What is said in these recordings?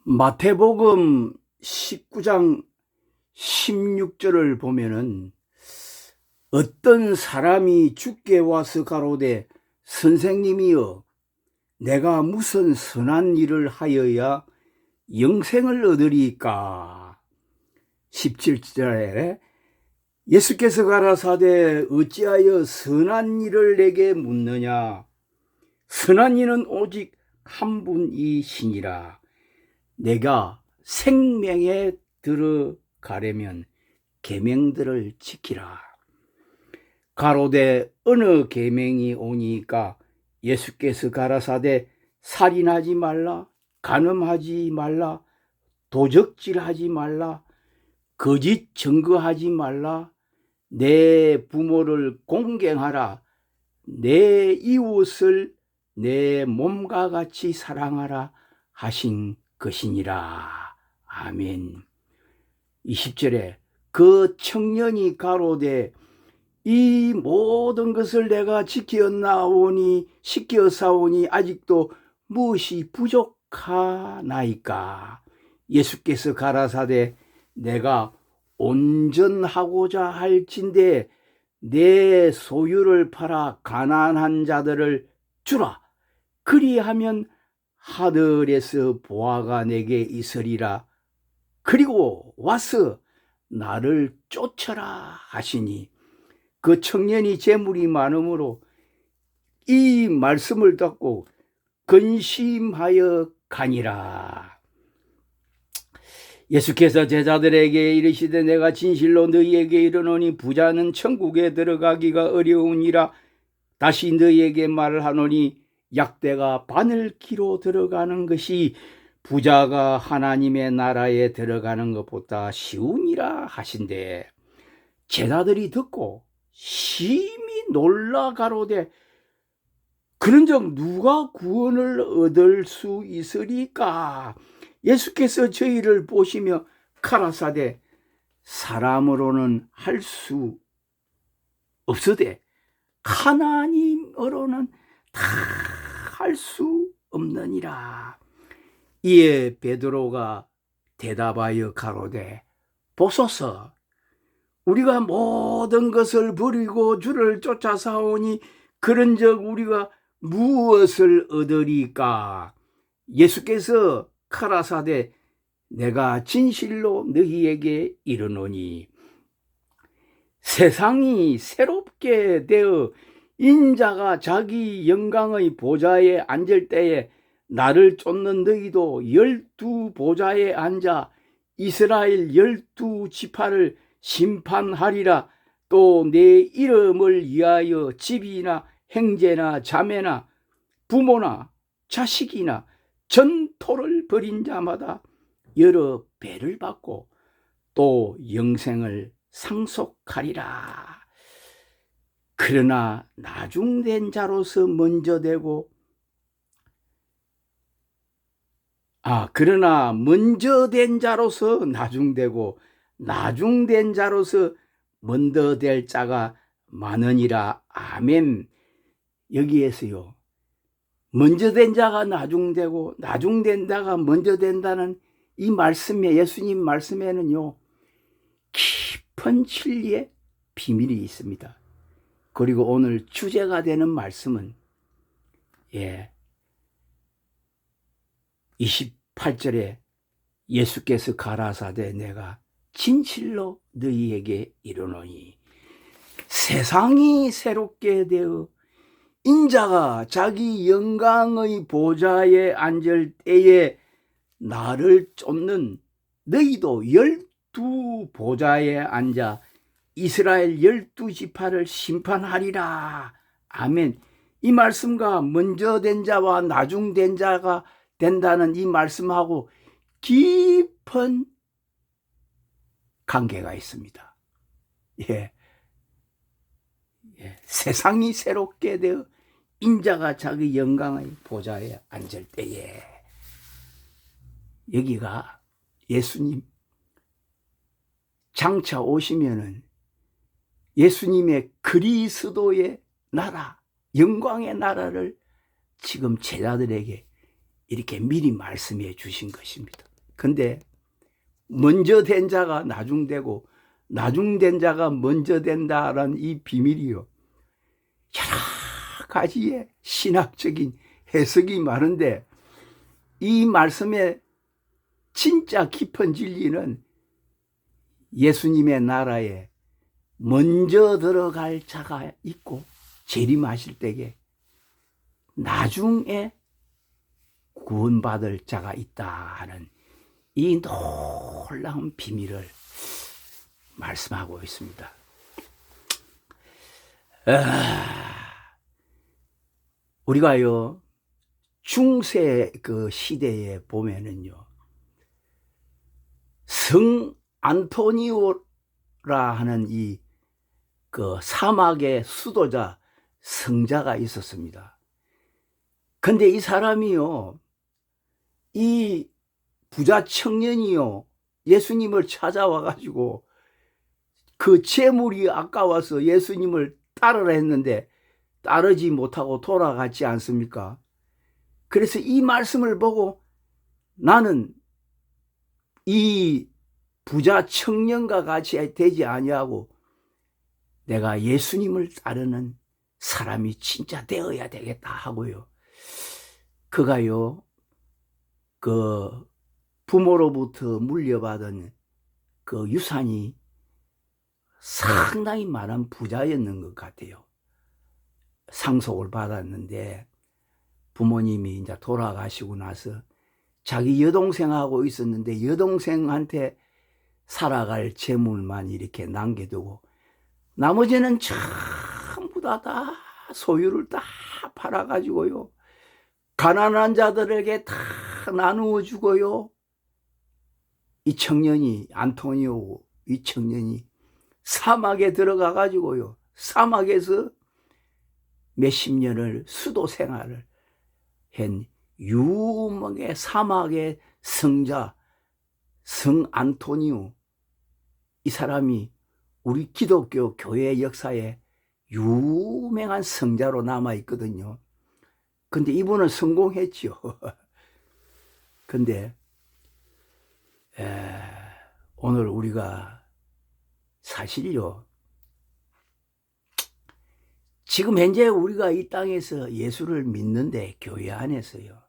마태복음 19장 16절을 보면은 어떤 사람이 주께 와서 가로되 선생님이여 내가 무슨 선한 일을 하여야 영생을 얻으리까. 17절에 예수께서 가라사대 어찌하여 선한 일을 내게 묻느냐. 선한 이는 오직 한 분이시니라. 내가 생명에 들어가려면 계명들을 지키라. 가로되 어느 계명이 오니까 예수께서 가라사대 살인하지 말라, 간음하지 말라, 도적질하지 말라, 거짓 증거하지 말라, 내 부모를 공경하라, 내 이웃을 내 몸과 같이 사랑하라 하신 것이니라. 아멘. 20절에 그 청년이 가로되 이 모든 것을 내가 지켰사오니 아직도 무엇이 부족하나이까. 예수께서 가라사대 내가 온전하고자 할진대 내 소유를 팔아 가난한 자들을 주라. 그리하면 하늘에서 보화가 내게 있으리라. 그리고 와서 나를 쫓아라 하시니 그 청년이 재물이 많으므로 이 말씀을 듣고 근심하여 가니라. 예수께서 제자들에게 이르시되 내가 진실로 너희에게 이르노니 부자는 천국에 들어가기가 어려우니라. 다시 너희에게 말을 하노니 약대가 바늘기로 들어가는 것이 부자가 하나님의 나라에 들어가는 것보다 쉬우니라 하신대. 제자들이 듣고 심히 놀라 가로되 그런즉 누가 구원을 얻을 수 있으리까. 예수께서 저희를 보시며 가라사대 사람으로는 할 수 없으되 하나님으로는 다 할 수 없느니라. 이에 베드로가 대답하여 가로되 보소서 우리가 모든 것을 버리고 주를 쫓아사오니 그런즉 우리가 무엇을 얻으리까. 예수께서 가라사대 내가 진실로 너희에게 이르노니 세상이 새롭게 되어 인자가 자기 영광의 보좌에 앉을 때에 나를 쫓는 너희도 12보좌에 앉아 이스라엘 12지파를 심판하리라. 또 내 이름을 위하여 집이나 형제나 자매나 부모나 자식이나 전토를 벌인 자마다 여러 배를 받고 또 영생을 상속하리라. 그러나 나중된 자로서 먼저 되고 먼저 된 자로서 나중되고 나중된 자로서 먼저 될 자가 많으니라. 아멘. 여기에서요 먼저 된 자가 나중되고 나중된 자가 먼저 된다는 이 말씀에 예수님 말씀에는요 깊은 진리의 비밀이 있습니다. 그리고 오늘 주제가 되는 말씀은 28절에 예수께서 가라사대 내가 진실로 너희에게 이르노니 세상이 새롭게 되어 인자가 자기 영광의 보좌에 앉을 때에 나를 쫓는 너희도 12보좌에 앉아 이스라엘 12지파를 심판하리라. 아멘. 이 말씀과 먼저 된 자와 나중된 자가 된다는 이 말씀하고 깊은 관계가 있습니다. 세상이 새롭게 되어 인자가 자기 영광의 보좌에 앉을 때에 여기가 예수님 장차 오시면은 예수님의 그리스도의 나라, 영광의 나라를 지금 제자들에게 이렇게 미리 말씀해 주신 것입니다. 근데 먼저 된 자가 나중되고 나중된 자가 먼저 된다라는 이 비밀이요, 여러 가지의 신학적인 해석이 많은데 이 말씀의 진짜 깊은 진리는 예수님의 나라에 먼저 들어갈 자가 있고 재림하실 때에 나중에 구원받을 자가 있다 하는 이 놀라운 비밀을 말씀하고 있습니다. 우리가요, 중세 그 시대에 보면은요, 성 안토니오라 하는 이 그 사막의 수도자 성자가 있었습니다. 근데 이 사람이요, 이 부자 청년이요, 예수님을 찾아와 가지고 그 재물이 아까워서 예수님을 따르라 했는데 따르지 못하고 돌아갔지 않습니까? 그래서 이 말씀을 보고 나는 이 부자 청년과 같이 되지 아니하고 내가 예수님을 따르는 사람이 진짜 되어야 되겠다 하고요, 그가요, 그 부모로부터 물려받은 그 유산이 상당히 많은 부자였는 것 같아요. 상속을 받았는데 부모님이 이제 돌아가시고 나서 자기 여동생하고 있었는데 여동생한테 살아갈 재물만 이렇게 남겨두고 나머지는 전부 다 소유를 다 팔아가지고요, 가난한 자들에게 다 나누어 주고요, 이 청년이, 안토니오 이 청년이 사막에 들어가 가지고요, 사막에서 몇십 년을 수도 생활을 한 유명의 사막의 성자 성 안토니오, 이 사람이 우리 기독교 교회 역사에 유명한 성자로 남아있거든요. 근데 이분은 성공했죠. 근데 오늘 우리가 사실요, 지금 현재 우리가 이 땅에서 예수를 믿는데 교회 안에서요,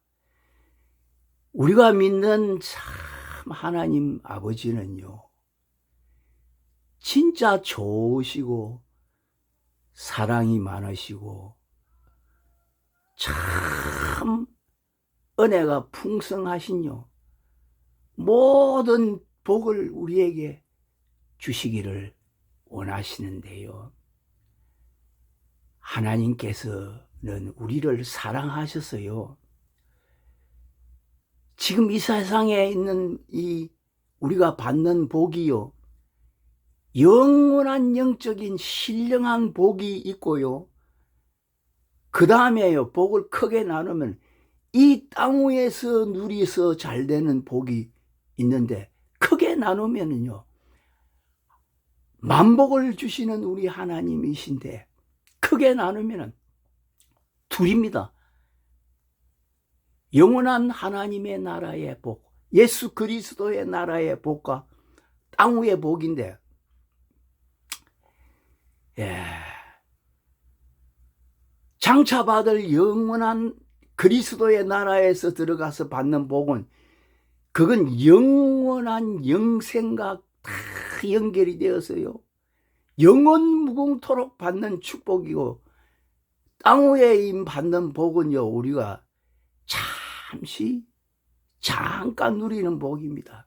우리가 믿는 참 하나님 아버지는요, 진짜 좋으시고 사랑이 많으시고 참 은혜가 풍성하신요, 모든 복을 우리에게 주시기를 원하시는데요, 하나님께서는 우리를 사랑하셔서요, 지금 이 세상에 있는 이 우리가 받는 복이요, 영원한 영적인 신령한 복이 있고요, 그 다음에요, 복을 크게 나누면 이 땅 위에서 누리서 잘 되는 복이 있는데 크게 나누면은요, 만복을 주시는 우리 하나님이신데 크게 나누면은 둘입니다. 영원한 하나님의 나라의 복, 예수 그리스도의 나라의 복과 땅 위의 복인데, 장차 받을 영원한 그리스도의 나라에서 들어가서 받는 복은 그건 영원한 영생과 다 연결이 되어서요, 영원 무궁토록 받는 축복이고, 땅 위에 받는 복은요, 우리가 잠시 잠깐 누리는 복입니다.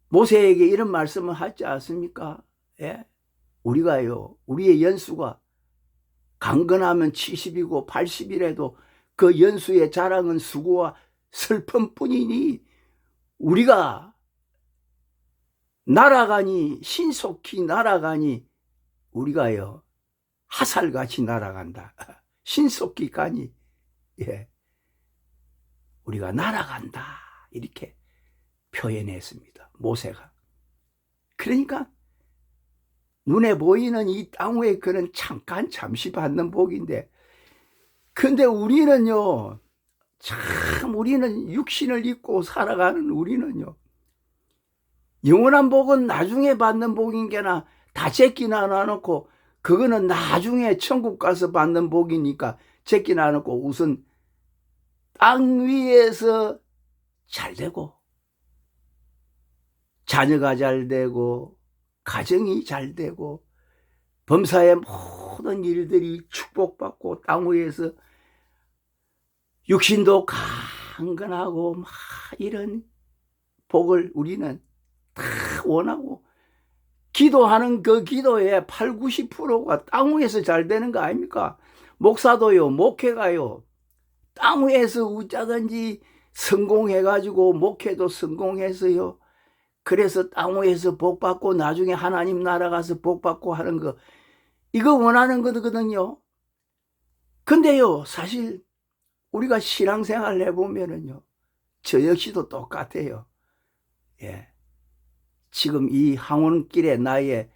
모세에게 이런 말씀을 하지 않습니까? 우리가요, 우리의 연수가 강건하면 70이고 80이라도 그 연수의 자랑은 수고와 슬픔뿐이니 우리가 날아가니, 신속히 날아가니 우리가요 화살같이 날아간다. 신속히 가니 우리가 날아간다, 이렇게 표현했습니다, 모세가. 그러니까 눈에 보이는 이 땅 위에 그는 잠시 받는 복인데, 근데 우리는요 참 우리는 육신을 입고 살아가는 우리는요, 영원한 복은 나중에 받는 복인 게나 다 제끼 나눠놓고, 그거는 나중에 천국 가서 받는 복이니까 제끼 나눠놓고 우선 땅 위에서 잘 되고, 자녀가 잘 되고, 가정이 잘 되고, 범사의 모든 일들이 축복받고, 땅 위에서 육신도 강건하고 막 이런 복을 우리는 다 원하고, 기도하는 그 기도의 8, 90%가 땅 위에서 잘 되는 거 아닙니까? 목사도요, 목회가요, 땅 위에서 어쩌든지 성공해가지고, 목회도 성공해서요, 그래서 땅 위에서 복 받고 나중에 하나님 나라 가서 복 받고 하는 거, 이거 원하는 거거든요. 근데요, 사실 우리가 신앙생활을 해보면은요, 저 역시도 똑같아요. 예. 지금 이 항원길의 나이에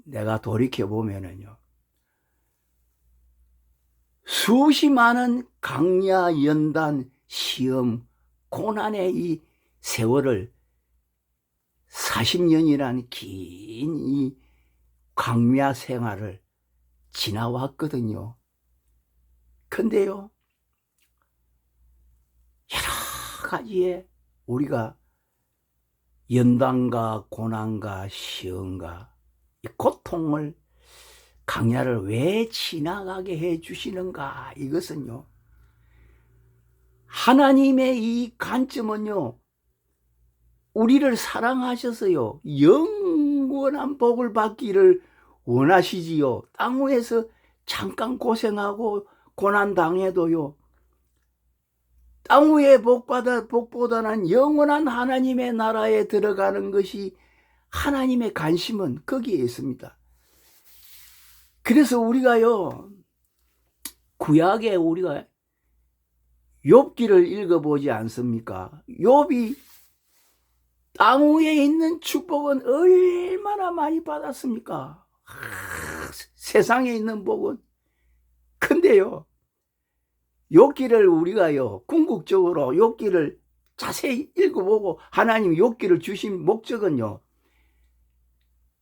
내가 돌이켜보면은요, 수십 많은 강야, 연단, 시험, 고난의 이 세월을 40년이라는 긴 이 광야 생활을 지나왔거든요. 근데요, 여러 가지의 우리가 연단과 고난과 시험과 이 고통을, 강야를 왜 지나가게 해 주시는가? 이것은요, 하나님의 이 관점은요, 우리를 사랑하셔서요, 영원한 복을 받기를 원하시지요. 땅 위에서 잠깐 고생하고 고난 당해도요, 땅 위에 복보다는 영원한 하나님의 나라에 들어가는 것이, 하나님의 관심은 거기에 있습니다. 그래서 우리가요, 구약에 우리가 욥기를 읽어보지 않습니까? 욥이 땅 위에 있는 축복은 얼마나 많이 받았습니까? 세상에 있는 복은. 근데요, 욥기를 우리가요, 궁극적으로 욥기를 자세히 읽어보고 하나님 욥기를 주신 목적은요,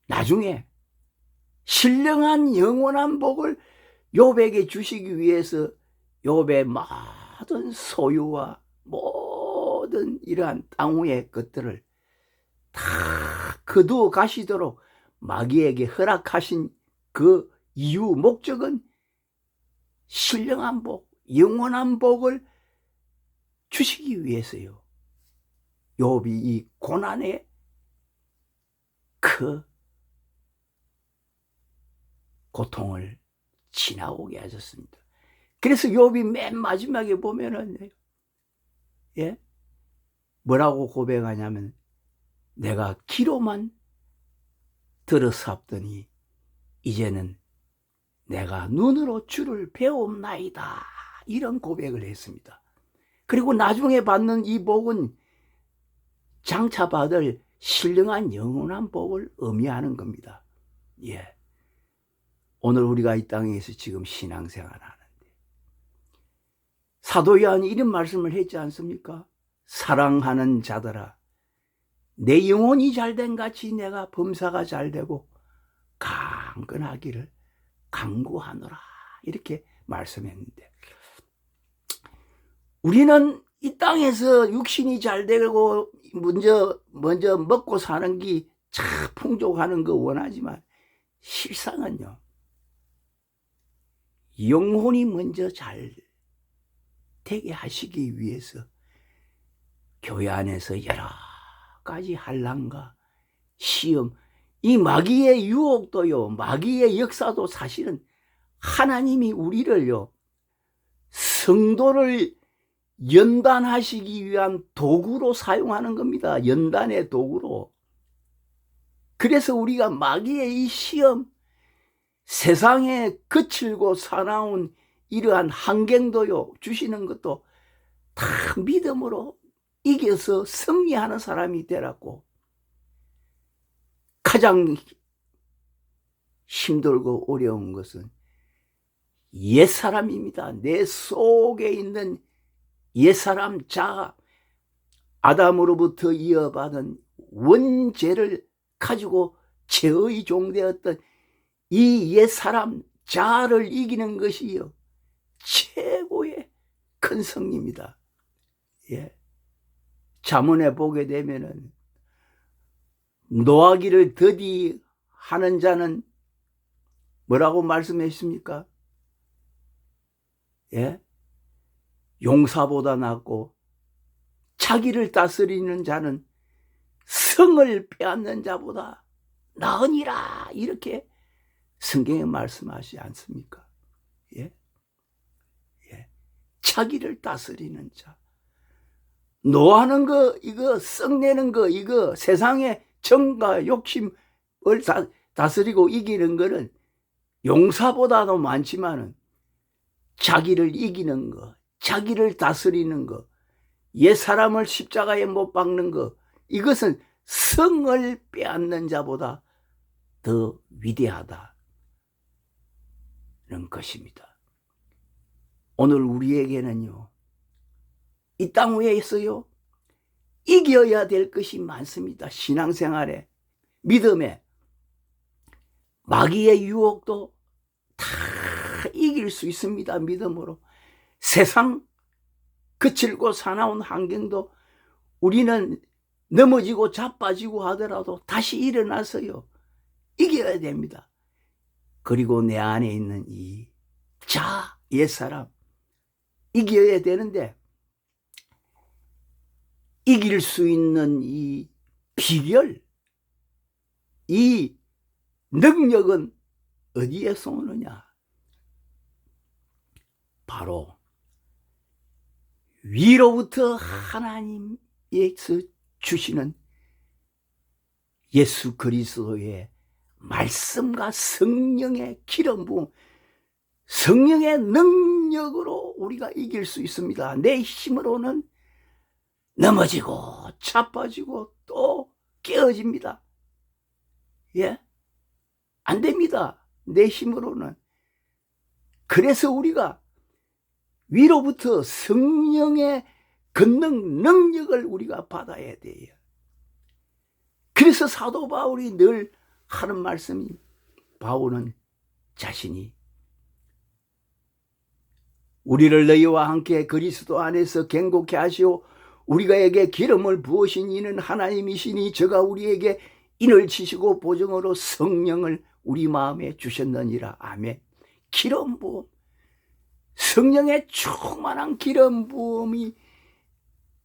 나중에 신령한 영원한 복을 욥에게 주시기 위해서 욥의 모든 소유와 모든 이러한 땅 위의 것들을 다 거두어 가시도록 마귀에게 허락하신 그 이유, 목적은 신령한 복, 영원한 복을 주시기 위해서요. 욥이 이 고난의 그 고통을 지나오게 하셨습니다. 그래서 욥이 맨 마지막에 보면은, 예, 뭐라고 고백하냐면, 내가 귀로만 들어섰더니 이제는 내가 눈으로 주를 배움나이다, 이런 고백을 했습니다. 그리고 나중에 받는 이 복은 장차 받을 신령한 영원한 복을 의미하는 겁니다. 예. 오늘 우리가 이 땅에서 지금 신앙생활을 하는데, 사도 요한이 이런 말씀을 했지 않습니까? 사랑하는 자들아, 내 영혼이 잘된 같이 내가 범사가 잘되고 강건하기를 간구하노라, 이렇게 말씀했는데, 우리는 이 땅에서 육신이 잘되고 먼저 먹고 사는 게 참 풍족하는 거 원하지만, 실상은요, 영혼이 먼저 잘 되게 하시기 위해서 교회 안에서 여러 가지 환난과 시험, 이 마귀의 유혹도요, 마귀의 역사도 사실은 하나님이 우리를요, 성도를 연단하시기 위한 도구로 사용하는 겁니다. 연단의 도구로. 그래서 우리가 마귀의 이 시험, 세상에 거칠고 사나운 이러한 환경도요, 주시는 것도 다 믿음으로 이겨서 승리하는 사람이 되라고. 가장 힘들고 어려운 것은 옛사람입니다. 내 속에 있는 옛사람 자, 아담으로부터 이어받은 원죄를 가지고 죄의 종되었던 이 옛사람 자를 이기는 것이요 최고의 큰 승리입니다. 예. 잠언에 보게 되면은 노하기를 더디 하는 자는 뭐라고 말씀했습니까? 예? 용사보다 낫고 자기를 다스리는 자는 성을 빼앗는 자보다 나으니라, 이렇게 성경에 말씀하시지 않습니까? 예? 예. 자기를 다스리는 자, 노하는 거, 이거 썩내는 거, 이거 세상의 정과 욕심을 다스리고 이기는 거는 용사보다도 많지만은 자기를 이기는 거, 자기를 다스리는 거, 옛사람을 십자가에 못 박는 거, 이것은 성을 빼앗는 자보다 더 위대하다는 것입니다. 오늘 우리에게는요, 이 땅 위에 있어요, 이겨야 될 것이 많습니다. 신앙생활에, 믿음에, 마귀의 유혹도 다 이길 수 있습니다. 믿음으로. 세상 거칠고 사나운 환경도 우리는 넘어지고 자빠지고 하더라도 다시 일어나서요, 이겨야 됩니다. 그리고 내 안에 있는 이 자, 옛사람 이겨야 되는데, 이길 수 있는 이 비결, 이 능력은 어디에서 오느냐? 바로 위로부터 하나님께서 주시는 예수 그리스도의 말씀과 성령의 기름 부음, 성령의 능력으로 우리가 이길 수 있습니다. 내 힘으로는 넘어지고 자빠지고 또 깨어집니다. 예? 안 됩니다. 내 힘으로는. 그래서 우리가 위로부터 성령의 권능, 능력을 우리가 받아야 돼요. 그래서 사도 바울이 늘 하는 말씀이, 바울은 자신이 우리를 너희와 함께 그리스도 안에서 견고케 하시오 우리가에게 기름을 부으신 이는 하나님이시니 저가 우리에게 인을 치시고 보증으로 성령을 우리 마음에 주셨느니라. 아멘. 기름 부음, 성령의 충만한 기름 부음이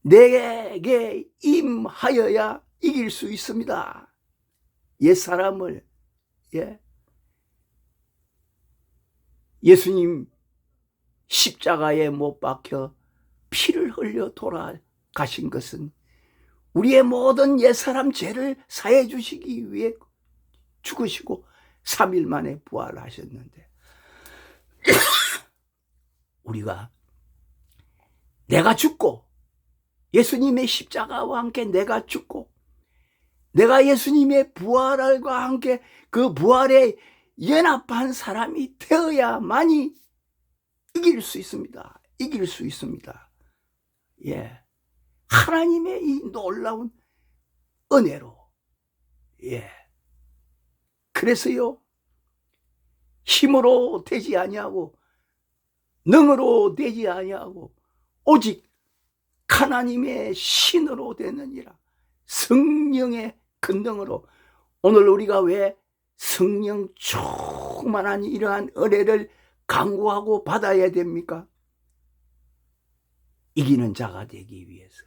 내게 임하여야 이길 수 있습니다. 옛사람을, 예. 예수님 십자가에 못 박혀 피를 흘려 돌아가신 것은 우리의 모든 옛사람 죄를 사해 주시기 위해 죽으시고 3일 만에 부활하셨는데, 우리가 내가 죽고 예수님의 십자가와 함께 내가 죽고 내가 예수님의 부활과 함께 그 부활에 연합한 사람이 되어야만이 이길 수 있습니다. 이길 수 있습니다. 예. 하나님의 이 놀라운 은혜로. 예. 그래서요, 힘으로 되지 아니하고 능으로 되지 아니하고 오직 하나님의 신으로 되느니라. 성령의 권능으로. 오늘 우리가 왜 성령 충만한 이러한 은혜를 강구하고 받아야 됩니까? 이기는 자가 되기 위해서.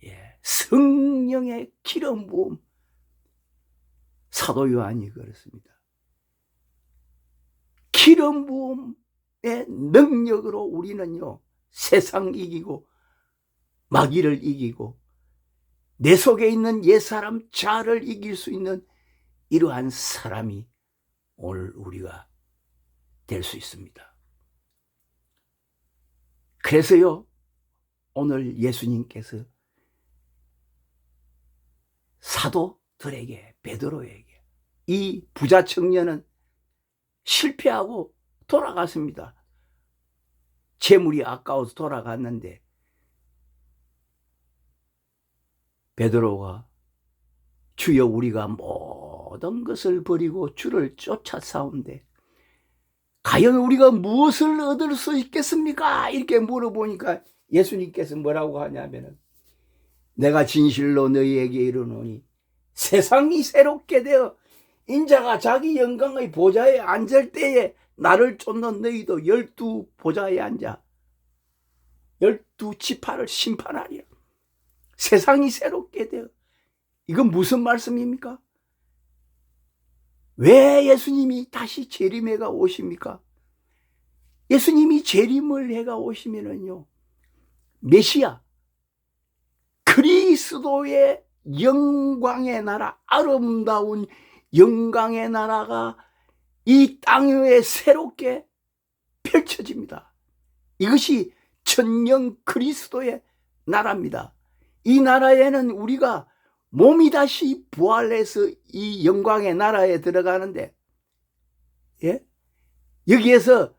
예, 성령의 기름 부음. 사도 요한이 그렇습니다. 기름 부음의 능력으로 우리는요, 세상 이기고 마귀를 이기고 내 속에 있는 옛사람 자를 이길 수 있는 이러한 사람이 오늘 우리가 될 수 있습니다. 그래서요, 오늘 예수님께서 사도들에게, 베드로에게, 이 부자 청년은 실패하고 돌아갔습니다. 재물이 아까워서 돌아갔는데 베드로가 주여 우리가 모든 것을 버리고 주를 쫓아싸운데 과연 우리가 무엇을 얻을 수 있겠습니까? 이렇게 물어보니까 예수님께서 뭐라고 하냐면은 내가 진실로 너희에게 이르노니 세상이 새롭게 되어 인자가 자기 영광의 보좌에 앉을 때에 나를 쫓는 너희도 12 보좌에 앉아 12 지파를 심판하리라. 세상이 새롭게 되어. 이건 무슨 말씀입니까? 왜 예수님이 다시 재림해가 오십니까? 예수님이 재림을 해가 오시면은요, 메시아 그리스도의 영광의 나라, 아름다운 영광의 나라가 이 땅 위에 새롭게 펼쳐집니다. 이것이 천년 그리스도의 나라입니다. 이 나라에는 우리가 몸이 다시 부활해서 이 영광의 나라에 들어가는데, 예? 여기에서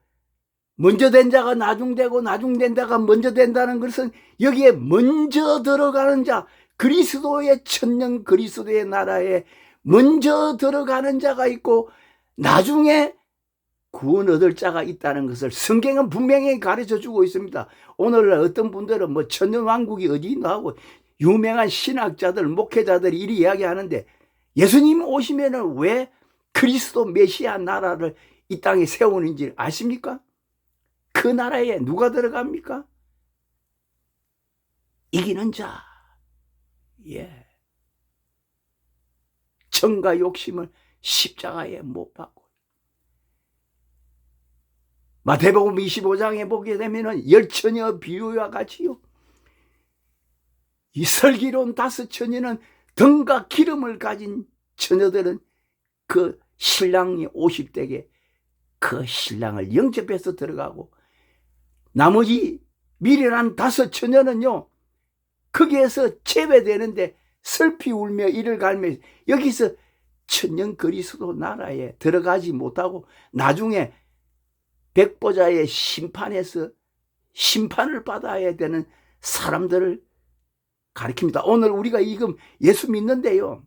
먼저 된 자가 나중되고 나중된 자가 먼저 된다는 것은 여기에 먼저 들어가는 자, 그리스도의 천년 그리스도의 나라에 먼저 들어가는 자가 있고 나중에 구원 얻을 자가 있다는 것을 성경은 분명히 가르쳐 주고 있습니다. 오늘날 어떤 분들은 뭐 천년 왕국이 어디 있나 하고 유명한 신학자들, 목회자들이 이리 이야기하는데 예수님 오시면은 왜 그리스도 메시아 나라를 이 땅에 세우는지 아십니까? 그 나라에 누가 들어갑니까? 이기는 자. 예. 정과 욕심을 십자가에 못 박고. 마태복음 25장에 보게 되면은 열처녀 비유와 같이요. 이 슬기로운 5처녀는 등과 기름을 가진 처녀들은 그 신랑이 오실 때에 그 신랑을 영접해서 들어가고 나머지 미련한 5처녀는요 거기에서 제외되는데 슬피 울며 이를 갈며 여기서 천년 그리스도 나라에 들어가지 못하고 나중에 백보자의 심판에서 심판을 받아야 되는 사람들을 가리킵니다. 오늘 우리가 지금 예수 믿는데요,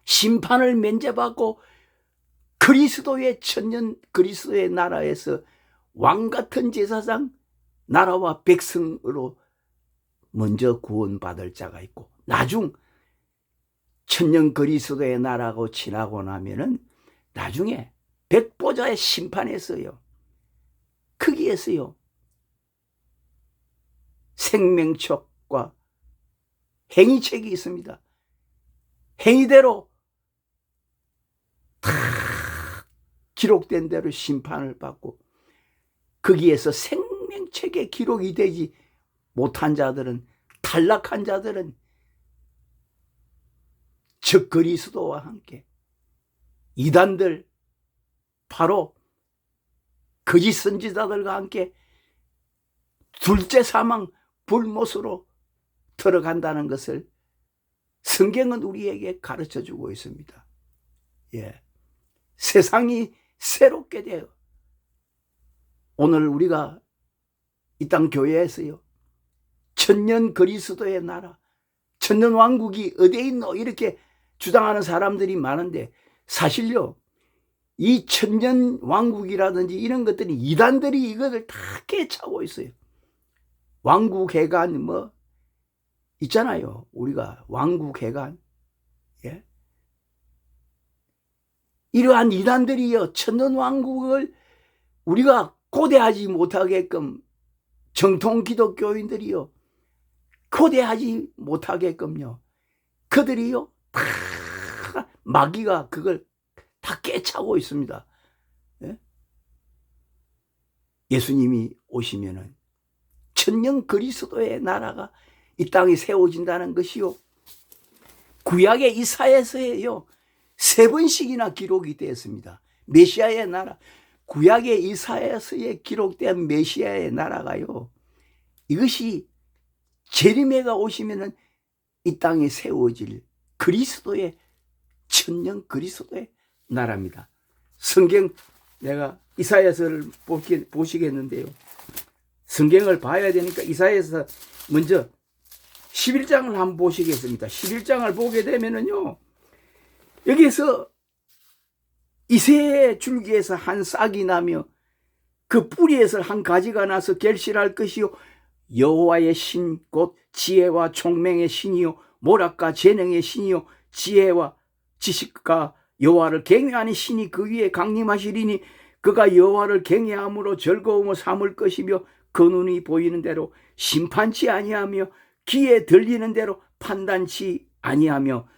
심판을 면제받고 그리스도의 천년 그리스도의 나라에서 왕같은 제사장 나라와 백성으로 먼저 구원받을 자가 있고 나중 천년 그리스도의 나라고 지나고 나면은 나중에 백보자의 심판에서요, 거기에서요 생명책과 행위책이 있습니다. 행위대로 다 기록된 대로 심판을 받고 거기에서 생명책에 기록이 되지 못한 자들은, 탈락한 자들은 즉 그리스도와 함께 이단들, 바로 거짓 선지자들과 함께 둘째 사망 불못으로 들어간다는 것을 성경은 우리에게 가르쳐 주고 있습니다. 예. 세상이 새롭게 되어 오늘 우리가 이 땅 교회에서요 천년 그리스도의 나라, 천년 왕국이 어디에 있노 이렇게 주장하는 사람들이 많은데 사실요 이 천년 왕국이라든지 이런 것들이 이단들이 이것을 다 깨차고 있어요. 왕국회관 뭐 있잖아요. 우리가 왕국회관, 예? 이러한 이단들이요 천년 왕국을 우리가 고대하지 못하게끔, 정통 기독교인들이요 고대하지 못하게끔요 그들이요 다 마귀가 그걸 다 깨차고 있습니다. 예? 예수님이 오시면은 천년 그리스도의 나라가 이 땅에 세워진다는 것이요 구약의 이사야서에요 3번씩이나 기록이 되었습니다. 메시아의 나라, 구약의 이사야서에 기록된 메시아의 나라가요 이것이 재림해가 오시면은 이 땅에 세워질 그리스도의 천년 그리스도의 나라입니다. 성경 내가 이사야서를 보시겠는데요 성경을 봐야 되니까 이사야서 먼저 11장을 한번 보시겠습니다. 11장을 보게 되면은요, 여기에서 이새 줄기에서 한 싹이 나며 그 뿌리에서 한 가지가 나서 결실할 것이요, 여호와의 신 곧 지혜와 총명의 신이요 모략과 재능의 신이요 지혜와 지식과 여호와를 경외하는 신이 그 위에 강림하시리니 그가 여호와를 경외함으로 즐거움을 삼을 것이며 그 눈이 보이는 대로 심판치 아니하며 귀에 들리는 대로 판단치 아니하며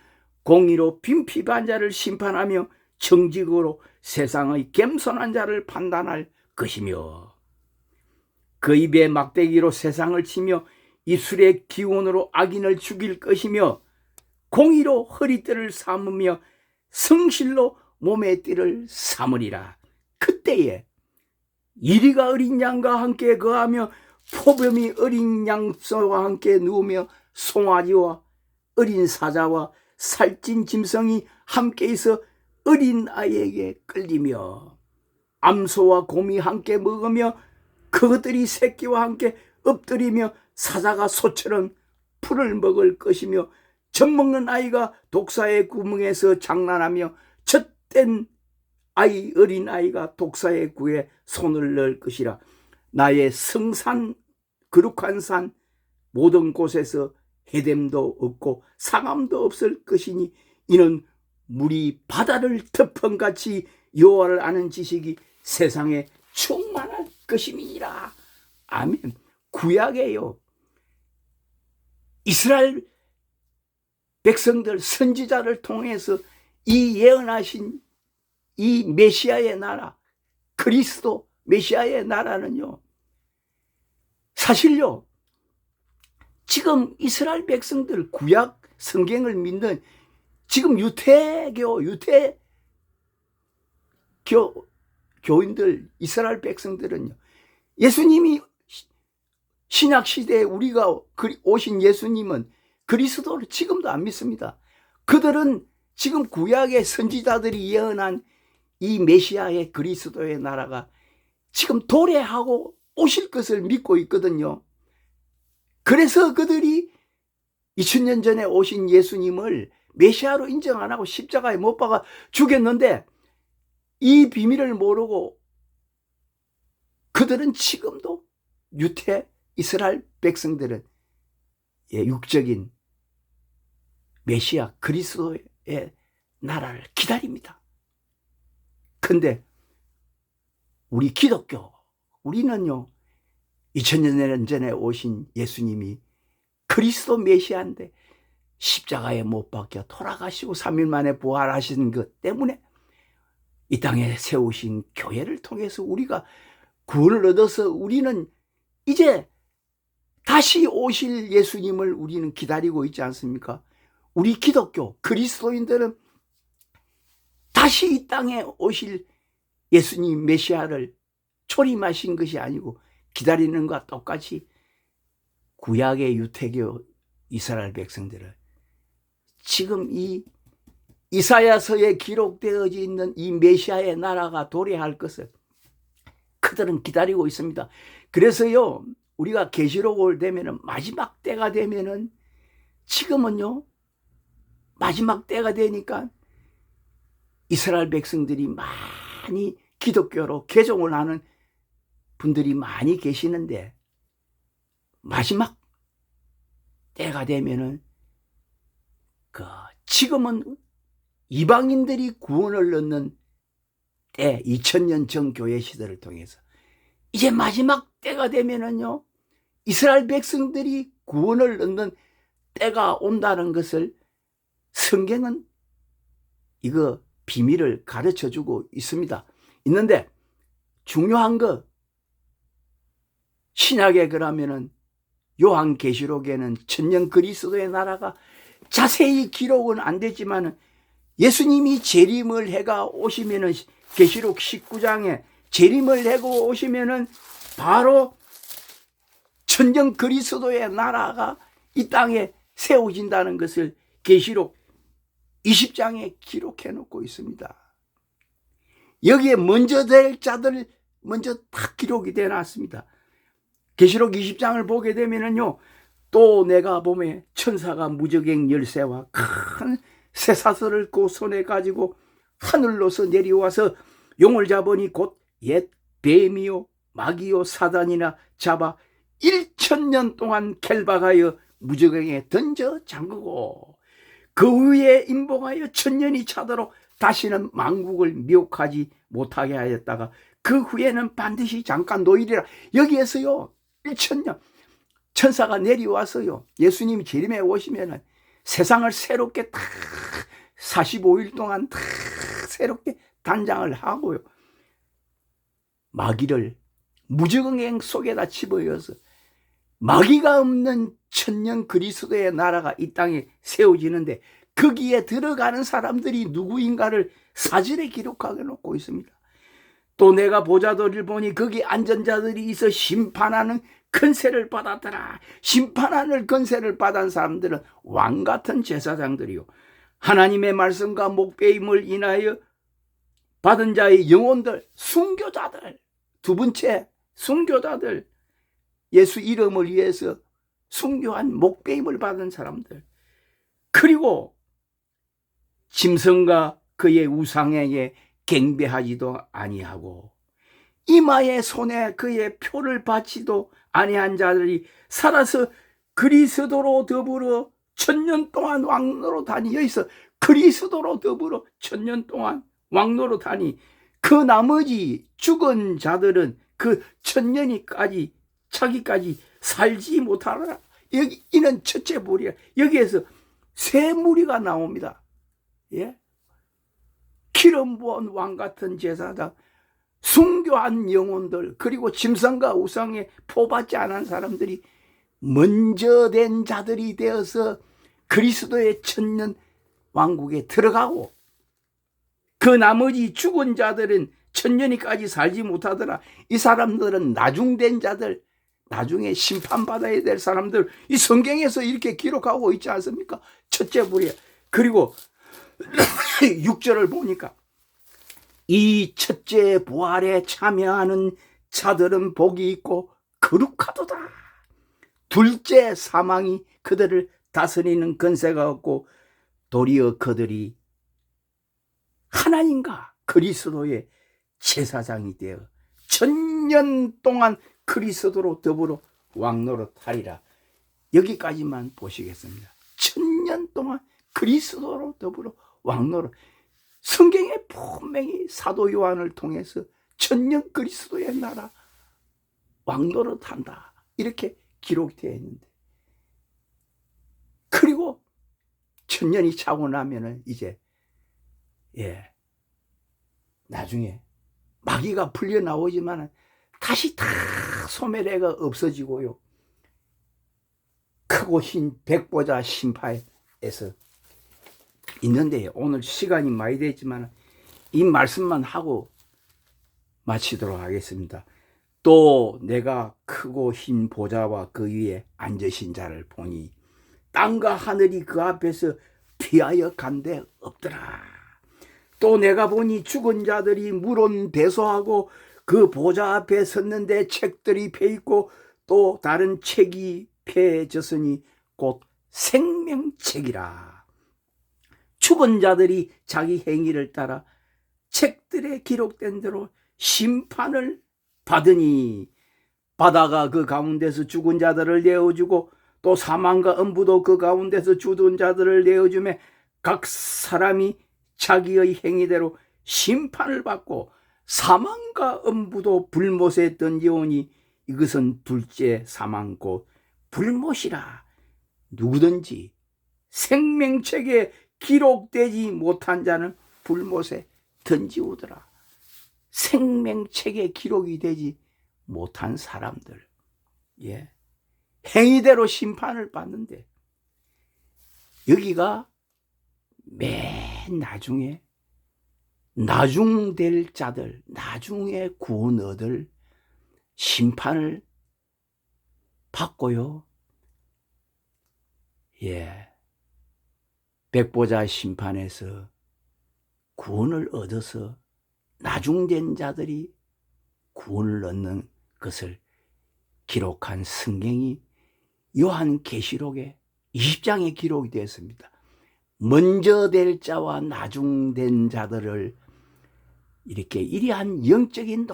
공의로 빈핍한 자를 심판하며 정직으로 세상의 겸손한 자를 판단할 것이며 그 입에 막대기로 세상을 치며 입술의 기운으로 악인을 죽일 것이며 공의로 허리띠를 삼으며 성실로 몸의 띠를 삼으리라. 그때에 이리가 어린 양과 함께 거하며 포범이 어린 양소와 함께 누우며 송아지와 어린 사자와 살찐 짐승이 함께 있어 어린 아이에게 끌리며 암소와 곰이 함께 먹으며 그것들이 새끼와 함께 엎드리며 사자가 소처럼 풀을 먹을 것이며 젖먹는 아이가 독사의 구멍에서 장난하며 젖된 아이 어린 아이가 독사의 구에 손을 넣을 것이라. 나의 성산 거룩한 산 모든 곳에서 해됨도 없고 상함도 없을 것이니 이는 물이 바다를 덮은같이 여호와를 아는 지식이 세상에 충만할 것임이니라. 아멘. 구약에요, 이스라엘 백성들 선지자를 통해서 이 예언하신 이 메시아의 나라, 그리스도 메시아의 나라는요, 사실요, 지금 이스라엘 백성들 구약 성경을 믿는 지금 교인들, 이스라엘 백성들은요, 예수님이 신약시대에 우리가 오신 예수님은 그리스도를 지금도 안 믿습니다. 그들은 지금 구약의 선지자들이 예언한 이 메시아의 그리스도의 나라가 지금 도래하고 오실 것을 믿고 있거든요. 그래서 그들이 2000년 전에 오신 예수님을 메시아로 인정 안 하고 십자가에 못 박아 죽였는데 이 비밀을 모르고 그들은 지금도 이스라엘 백성들은 육적인 메시아 그리스도의 나라를 기다립니다. 근데 우리 기독교, 우리는요, 2000년 전에 오신 예수님이 그리스도 메시아인데 십자가에 못 박혀 돌아가시고 3일 만에 부활하신 것 때문에 이 땅에 세우신 교회를 통해서 우리가 구원을 얻어서 우리는 이제 다시 오실 예수님을 우리는 기다리고 있지 않습니까? 우리 기독교 그리스도인들은 다시 이 땅에 오실 예수님 메시아를 초림하신 것이 아니고 기다리는 것과 똑같이 구약의 유태교 이스라엘 백성들을 지금 이 이사야서에 기록되어 있는 이 메시아의 나라가 도래할 것을 그들은 기다리고 있습니다. 그래서요, 우리가 계시록을 되면은 마지막 때가 되면은 지금은요, 마지막 때가 되니까 이스라엘 백성들이 많이 기독교로 개종을 하는 분들이 많이 계시는데 마지막 때가 되면은 지금은 이방인들이 구원을 얻는 때, 2000년 전 교회 시대를 통해서 이제 마지막 때가 되면은요, 이스라엘 백성들이 구원을 얻는 때가 온다는 것을 성경은 이거 비밀을 가르쳐 주고 있는데 중요한 거, 신약에 그러면은 요한계시록에는 천년 그리스도의 나라가 자세히 기록은 안 되지만은 예수님이 재림을 해가 오시면은 계시록 19장에 재림을 해고 오시면은 바로 천년 그리스도의 나라가 이 땅에 세워진다는 것을 계시록 20장에 기록해 놓고 있습니다. 여기에 먼저 될 자들 먼저 다 기록이 되어 놨습니다. 계시록 20장을 보게 되면은요, 또 내가 보면 천사가 무저갱 열쇠와 큰 쇠사슬을 그 손에 가지고 하늘로서 내려와서 용을 잡으니 곧 옛 뱀이요 마귀요 사단이나 잡아 1000년 동안 갤박하여 무저갱에 던져 잠그고 그 위에 임봉하여 1000년이 차도록 다시는 만국을 미혹하지 못하게 하였다가 그 후에는 반드시 잠깐 노일이라. 여기에서요 1000년 천사가 내려와서요, 예수님이 재림에 오시면은 세상을 새롭게 다 45일 동안 다 새롭게 단장을 하고요, 마귀를 무저갱 속에다 집어넣어서 마귀가 없는 천년 그리스도의 나라가 이 땅에 세워지는데, 거기에 들어가는 사람들이 누구인가를 사전에 기록하게 놓고 있습니다. 또 내가 보자들을 보니 거기 앉은 자들이 있어 심판하는 권세를 받았더라. 심판하는 권세를 받은 사람들은 왕같은 제사장들이요, 하나님의 말씀과 목배임을 인하여 받은 자의 영혼들, 순교자들. 두 번째, 순교자들, 예수 이름을 위해서 순교한 목배임을 받은 사람들. 그리고 짐승과 그의 우상에게 경배하지도 아니하고 이마에 손에 그의 표를 바치도 아니한 자들이 살아서 그리스도로 더불어 1000년 동안 왕노로 다니. 여기서 그리스도로 더불어 1000년 동안 왕노로 다니. 그 나머지 죽은 자들은 그 1000년이까지 차기까지 살지 못하라. 여기 이는 첫째 무리야. 여기에서 세 무리가 나옵니다. 예? 기름 부은 왕 같은 제사장, 순교한 영혼들, 그리고 짐승과 우상에 포받지 않은 사람들이 먼저 된 자들이 되어서 그리스도의 천년 왕국에 들어가고, 그 나머지 죽은 자들은 천년이까지 살지 못하더라. 이 사람들은 나중된 자들, 나중에 심판받아야 될 사람들, 이 성경에서 이렇게 기록하고 있지 않습니까? 첫째 무리야. 그리고 6절을 보니까 이 첫째 부활에 참여하는 자들은 복이 있고 거룩하도다. 둘째 사망이 그들을 다스리는 권세가 없고 도리어 그들이 하나님과 그리스도의 제사장이 되어 1000년 동안 그리스도로 더불어 왕노릇하리라. 여기까지만 보시겠습니다. 1000년 동안 그리스도로 더불어 왕노릇. 성경에 분명히 사도 요한을 통해서 1000년 그리스도의 나라 왕노릇한다 이렇게 기록되어 있는데, 그리고 1000년이 차고 나면은 이제 나중에 마귀가 풀려 나오지만 다시 다 소멸해가 없어지고요, 크고 흰 백보자 심판에서 있는데, 오늘 시간이 많이 됐지만 이 말씀만 하고 마치도록 하겠습니다. 또 내가 크고 흰 보좌와 그 위에 앉으신 자를 보니 땅과 하늘이 그 앞에서 피하여 간데 없더라. 또 내가 보니 죽은 자들이 물은 배소하고 그 보좌 앞에 섰는데 책들이 펴있고 또 다른 책이 펴졌으니 곧 생명책이라. 죽은 자들이 자기 행위를 따라 책들에 기록된 대로 심판을 받으니, 바다가 그 가운데서 죽은 자들을 내어주고 또 사망과 음부도 그 가운데서 죽은 자들을 내어주매 각 사람이 자기의 행위대로 심판을 받고 사망과 음부도 불못에 던져오니 이것은 둘째 사망 곧 불못이라. 누구든지 생명책에 기록되지 못한 자는 불못에 던지우더라. 생명책에 기록이 되지 못한 사람들, 행위대로 심판을 받는데, 여기가 맨 나중에 나중될 자들, 나중에 구원 얻을 심판을 받고요, 백보자 심판에서 구원을 얻어서 나중된 자들이 구원을 얻는 것을 기록한 성경이 요한계시록의 20장에 기록이 되었습니다. 먼저 될 자와 나중된 자들을 이렇게 이러한 영적인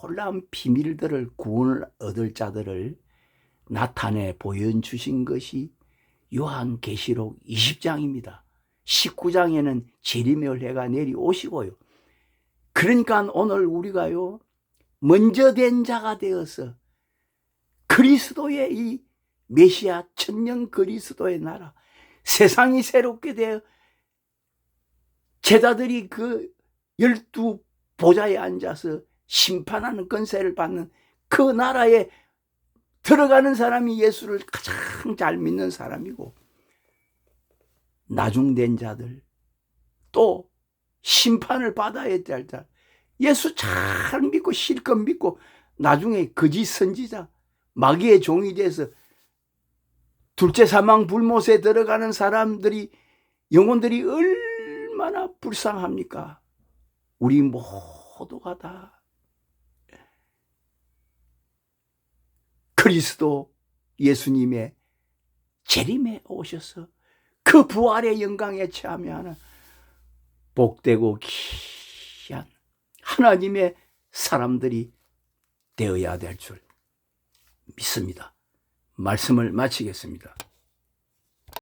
놀라운 비밀들을 구원을 얻을 자들을 나타내 보여주신 것이 요한계시록 20장입니다. 19장에는 재림의 해가 내려오시고요. 그러니까 오늘 우리가요, 먼저 된 자가 되어서 그리스도의 이 메시아 천년 그리스도의 나라, 세상이 새롭게 되어 제자들이 그 12 보좌에 앉아서 심판하는 권세를 받는 그 나라에 들어가는 사람이 예수를 가장 잘 믿는 사람이고, 나중된 자들, 또 심판을 받아야 될 자, 예수 잘 믿고 실컷 믿고 나중에 거짓 선지자, 마귀의 종이 돼서 둘째 사망 불못에 들어가는 사람들이, 영혼들이 얼마나 불쌍합니까? 우리 모두가 다 그리스도 예수님의 재림에 오셔서 그 부활의 영광에 참여하는 복되고 귀한 하나님의 사람들이 되어야 될 줄 믿습니다. 말씀을 마치겠습니다.